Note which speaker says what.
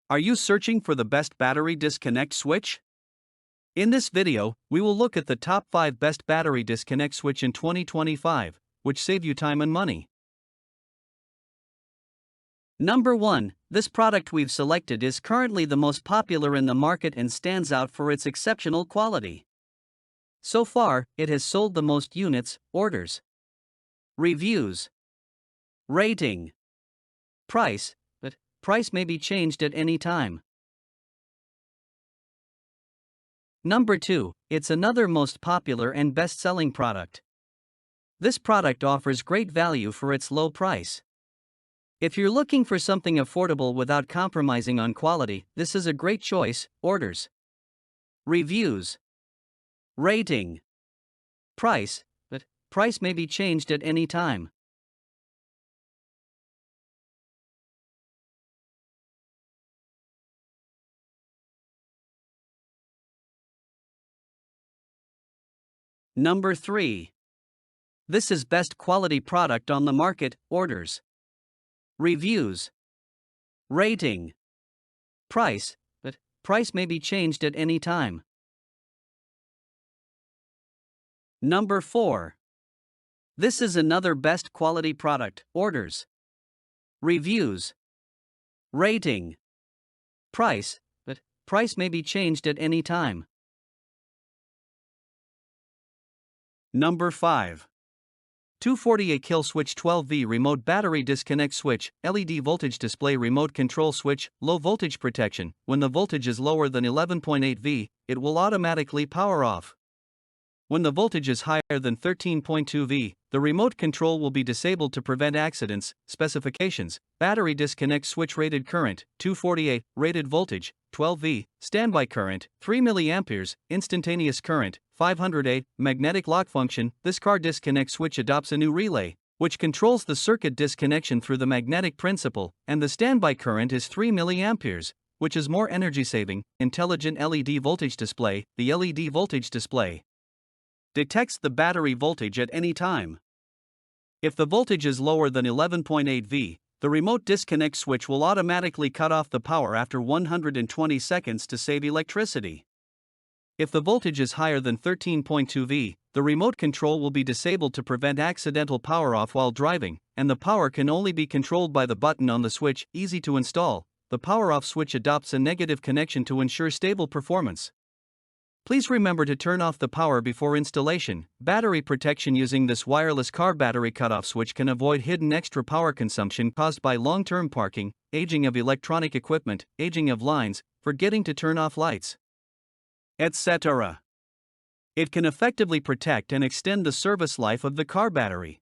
Speaker 1: Are you searching for the best battery disconnect switch? In this video, we will look at the top 5 best battery disconnect switch in 2025, which save you time and money. Number 1. This product we've selected is currently the most popular in the market and stands out for its exceptional quality. So far, it has sold the most units, orders, reviews, rating, price, but price may be changed at any time. Number 2, it's another most popular and best-selling product. This product offers great value for its low price. If you're looking for something affordable without compromising on quality, this is a great choice. Orders, reviews, rating, price, but price may be changed at any time. Number 3. This is best quality product on the market. Orders, reviews, rating, price, but price may be changed at any time. Number 4. This is another best quality product. Orders, reviews, rating, price, but price may be changed at any time. Number 5. 248 kill switch 12V remote battery disconnect switch, LED voltage display remote control switch, low voltage protection. When the voltage is lower than 11.8 V, it will automatically power off. When the voltage is higher than 13.2 V, the remote control will be disabled to prevent accidents. Specifications: battery disconnect switch, rated current 248, rated voltage 12 V, standby current 3 mA, instantaneous current 508, magnetic lock function. This car disconnect switch adopts a new relay, which controls the circuit disconnection through the magnetic principle, and the standby current is 3 mA, which is more energy saving. Intelligent LED voltage display. The LED voltage display detects the battery voltage at any time. If the voltage is lower than 11.8 V, the remote disconnect switch will automatically cut off the power after 120 seconds to save electricity. If the voltage is higher than 13.2 V, the remote control will be disabled to prevent accidental power off while driving, and the power can only be controlled by the button on the switch. Easy to install. The power off switch adopts a negative connection to ensure stable performance. Please remember to turn off the power before installation. Battery protection. Using this wireless car battery cutoff switch can avoid hidden extra power consumption caused by long-term parking, aging of electronic equipment, aging of lines, forgetting to turn off lights, etc. It can effectively protect and extend the service life of the car battery.